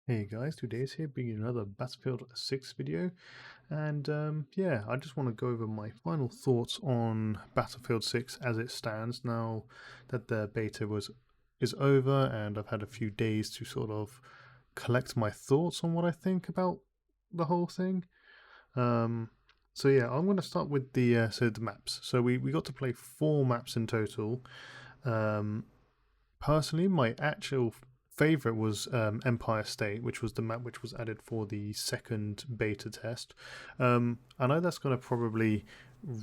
Hey guys, today's here being another Battlefield 6 video, and yeah, I just want to go over my final thoughts on Battlefield 6 as it stands now that the beta is over, and I've had a few days to sort of collect my thoughts on what I think about the whole thing. Um, so yeah, I'm going to start with the maps. So we got to play 4 maps in total. Um, Personally, my actual favorite was Empire State, which was the map which was added for the second beta test. I know that's going to probably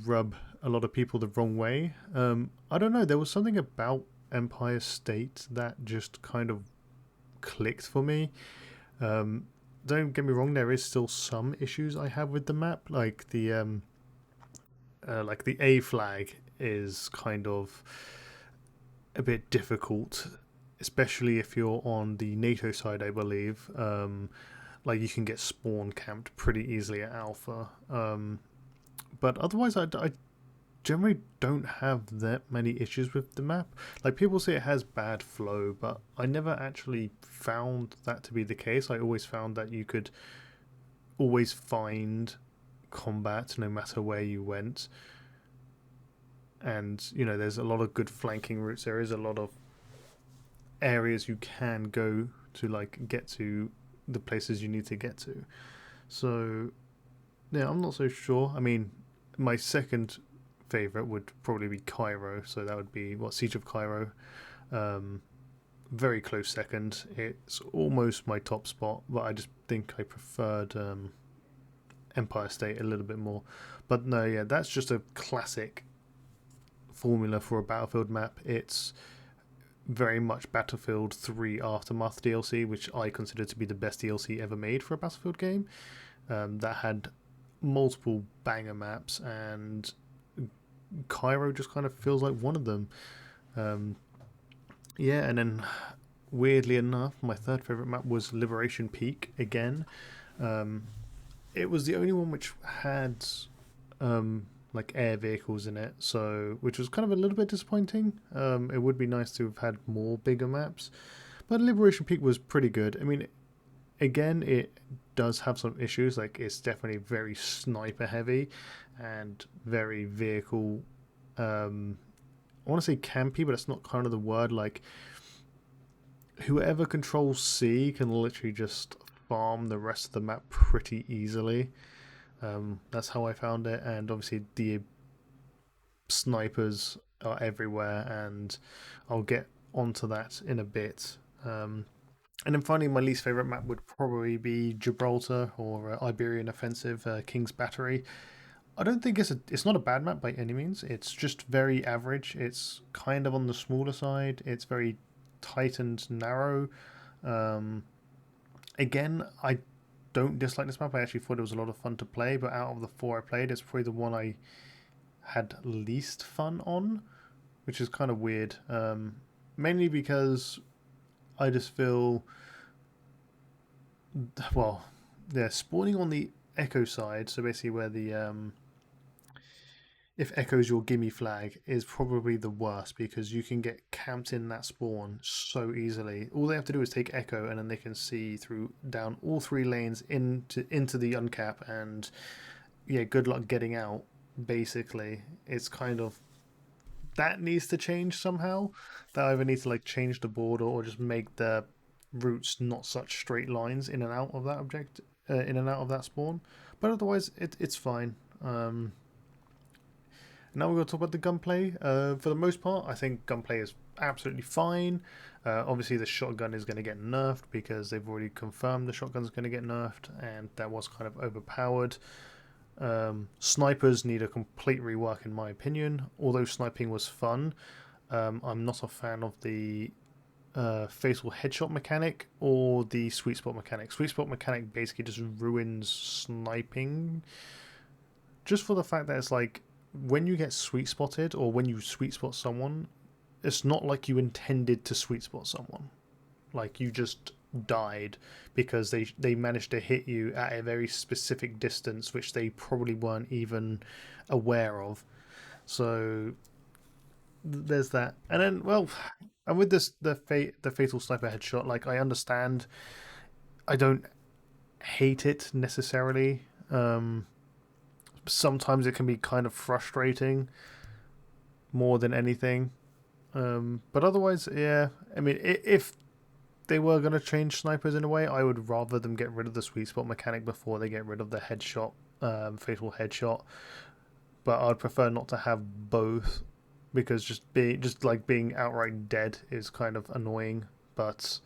rub a lot of people the wrong way. I don't know, there was something about Empire State that just kind of clicked for me. Um, don't get me wrong, there is still some issues I have with the map, like the A flag is kind of a bit difficult, especially if you're on the NATO side, I believe. Like you can get spawn camped pretty easily at Alpha. But otherwise, I generally don't have that many issues with the map. Like people say it has bad flow, but I never actually found that to be the case. I always found that you could always find combat no matter where you went. And there's a lot of good flanking routes. There is a lot of areas you can go to, like get to the places you need to get to. So yeah, I'm not so sure. I mean, my second favorite would probably be Cairo. So that would be Siege of Cairo. Um, Very close second. It's almost my top spot, but I just think I preferred Empire State a little bit more. But no, yeah, that's just a classic formula for a Battlefield map. It's very much Battlefield 3 Aftermath DLC, which I consider to be the best DLC ever made for a Battlefield game. That had multiple banger maps, and Cairo just kind of feels like one of them. Um, yeah, and then weirdly enough, my third favorite map was Liberation Peak again. Um, it was the only one which had like air vehicles in it, so which was kind of a little bit disappointing. It would be nice to have had more bigger maps, but Liberation Peak was pretty good. I mean, again, it does have some issues. Like it's definitely very sniper heavy and very vehicle. I want to say campy, but it's not kind of the word. Like whoever controls C can literally just farm the rest of the map pretty easily. That's how I found it, and obviously the snipers are everywhere, and I'll get onto that in a bit. And then finally, my least favorite map would probably be Gibraltar or Iberian Offensive, King's Battery. I don't think it's not a bad map by any means. It's just very average. It's kind of on the smaller side. It's very tight and narrow. Um, Again, I don't dislike this map. I actually thought it was a lot of fun to play. But out of the 4 I played, it's probably the one I had least fun on, which is kind of weird. Mainly because I just feel, well, yeah, spawning on the Echo side, so basically where the if Echo's your gimme flag, is probably the worst because you can get camped in that spawn so easily. All they have to do is take Echo, and then they can see through down all 3 lanes into the uncap, and yeah, good luck getting out. Basically, it's kind of that needs to change somehow. That either needs to like change the border or just make the routes not such straight lines in and out of that in and out of that spawn. But otherwise, it's fine. Now we're going to talk about the gunplay. For the most part, I think gunplay is absolutely fine. Obviously, the shotgun is going to get nerfed because they've already confirmed the shotgun is going to get nerfed, and that was kind of overpowered. Snipers need a complete rework, in my opinion. Although sniping was fun, I'm not a fan of the fatal headshot mechanic or the sweet spot mechanic. Sweet spot mechanic basically just ruins sniping, just for the fact that it's like when you get sweet spotted or when you sweet spot someone, it's not like you intended to sweet spot someone. Like you just died because they managed to hit you at a very specific distance, which they probably weren't even aware of. So there's that. And then, well, and with this the fatal sniper headshot, like I understand I don't hate it necessarily. Sometimes it can be kind of frustrating more than anything. But otherwise, yeah. I mean, if they were going to change snipers in a way, I would rather them get rid of the sweet spot mechanic before they get rid of the headshot, fatal headshot. But I'd prefer not to have both because being outright dead is kind of annoying. But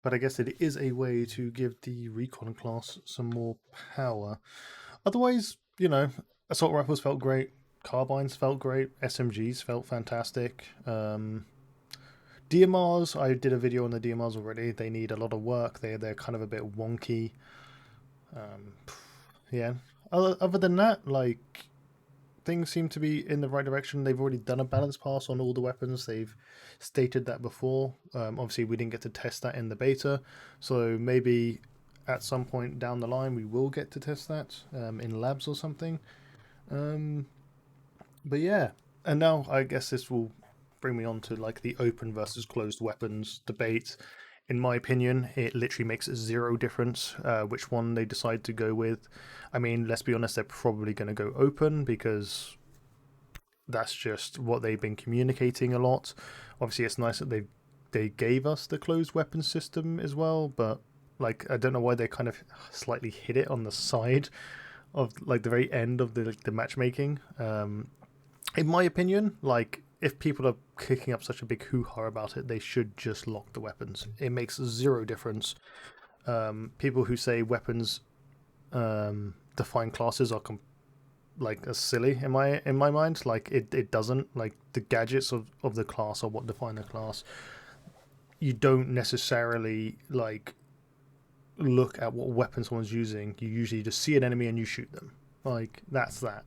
I guess it is a way to give the recon class some more power. Otherwise, assault rifles felt great, carbines felt great, SMGs felt fantastic. DMRs, I did a video on the DMRs already. They need a lot of work. They're kind of a bit wonky. Um, yeah. Other than that, like things seem to be in the right direction. They've already done a balance pass on all the weapons. They've stated that before. Obviously, we didn't get to test that in the beta, so maybe at some point down the line we will get to test that in labs or something. But yeah, and now I guess this will bring me on to like the open versus closed weapons debate. In my opinion, it literally makes zero difference which one they decide to go with. I mean, let's be honest, they're probably going to go open because that's just what they've been communicating a lot. Obviously, it's nice that they gave us the closed weapon system as well, but like I don't know why they kind of slightly hid it on the side of like the very end of the matchmaking. In my opinion, like if people are kicking up such a big hoo-ha about it, they should just lock the weapons. It makes zero difference. People who say weapons define classes are like as silly in my mind. Like it doesn't. Like the gadgets of the class are what define the class. You don't necessarily like look at what weapon someone's using. You usually just see an enemy and you shoot them. Like that's that.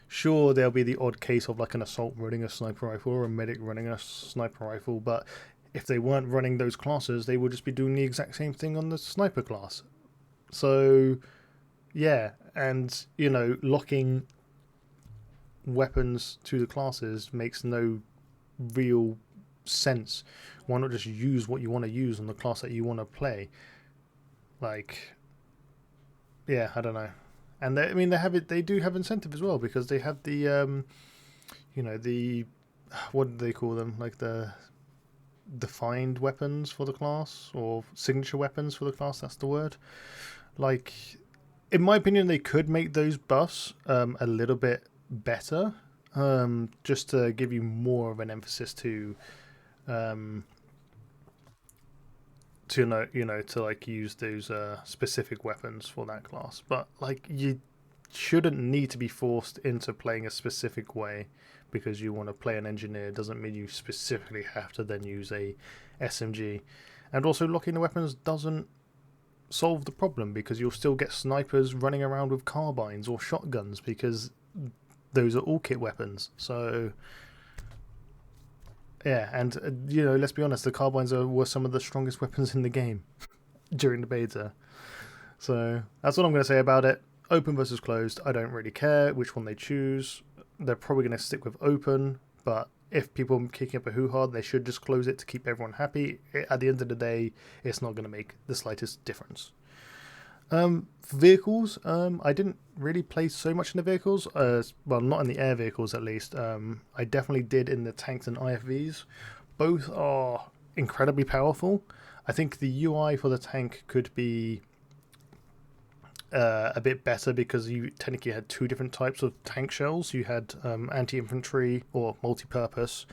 Sure, there'll be the odd case of like an assault running a sniper rifle or a medic running a sniper rifle, but if they weren't running those classes, they would just be doing the exact same thing on the sniper class. So, yeah, and locking weapons to the classes makes no real sense. Why not just use what you want to use on the class that you want to play? Like, yeah, I don't know. And I mean, they have it. They do have incentive as well because they have the what do they call them? Like the defined weapons for the class or signature weapons for the class. That's the word. Like, in my opinion, they could make those buffs a little bit better, just to give you more of an emphasis um, to like use those specific weapons for that class. But like you shouldn't need to be forced into playing a specific way because you want to play an engineer doesn't mean you specifically have to then use a SMG. And also locking the weapons doesn't solve the problem because you'll still get snipers running around with carbines or shotguns because those are all kit weapons. So yeah, and let's be honest, the carbines were some of the strongest weapons in the game during the beta. So that's what I'm going to say about it. Open versus closed, I don't really care which one they choose. They're probably going to stick with open, but if people are kicking up a hoo-ha, they should just close it to keep everyone happy. At the end of the day, it's not going to make the slightest difference. Vehicles, I didn't really play so much in the vehicles. Well, not in the air vehicles at least. I definitely did in the tanks and IFVs. Both are incredibly powerful. I think the UI for the tank could be a bit better because you technically had two different types of tank shells. You had anti-infantry or multi-purpose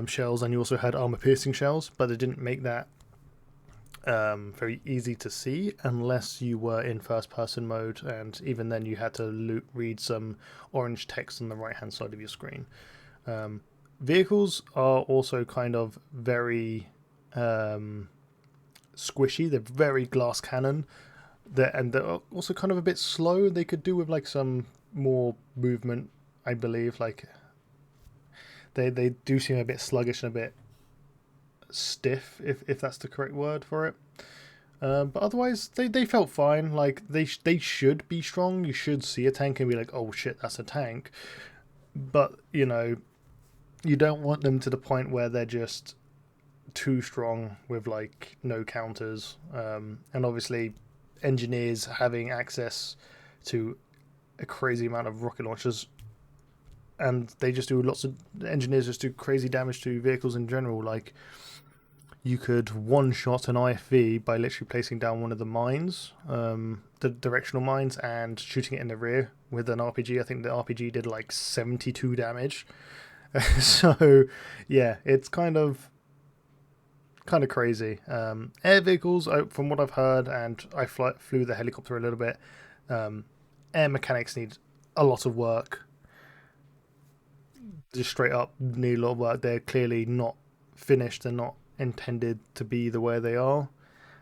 shells, and you also had armor-piercing shells, but they didn't make that very easy to see unless you were in first-person mode, and even then you had to read some orange text on the right-hand side of your screen. Vehicles are also kind of very squishy. They're very glass cannon. And they're also kind of a bit slow. They could do with like some more movement, I believe. Like they do seem a bit sluggish and a bit stiff, if that's the correct word for it. But otherwise, they felt fine. Like they should be strong. You should see a tank and be like, oh shit, that's a tank. But you don't want them to the point where they're just too strong with like no counters, and obviously engineers having access to a crazy amount of rocket launchers, and they just do engineers just do crazy damage to vehicles in general. Like, you could one-shot an IFV by literally placing down one of the mines, the directional mines, and shooting it in the rear with an RPG. I think the RPG did like 72 damage. So, yeah, it's kind of crazy. Air vehicles, from what I've heard, and I flew the helicopter a little bit, air mechanics need a lot of work. Just straight up need a lot of work. They're clearly not finished and not intended to be the way they are.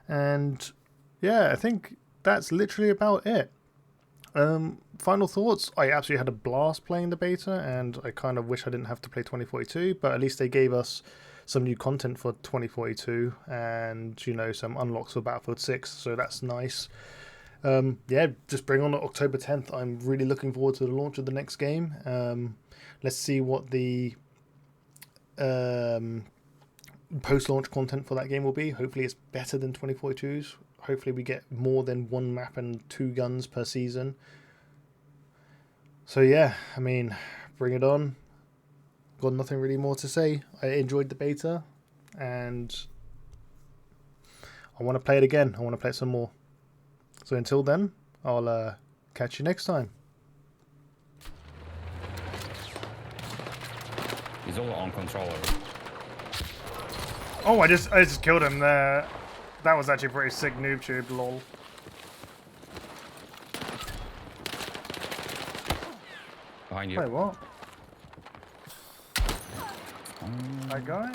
And yeah, I think that's literally about it. Final thoughts. I absolutely had a blast playing the beta, and I kind of wish I didn't have to play 2042, but at least they gave us some new content for 2042 and, you know, some unlocks for Battlefield 6, so that's nice. Yeah, just bring on October 10th. I'm really looking forward to the launch of the next game. Let's see what the post-launch content for that game will be. Hopefully it's better than 2042's. Hopefully we get more than one map and 2 guns per season. So yeah, I mean, bring it on. Got nothing really more to say. I enjoyed the beta, and I want to play it again. I want to play it some more. So until then, I'll catch you next time. He's all on controller. Oh, I just killed him there. That was actually pretty sick noob tube, lol. Behind you. Wait, what? That guy?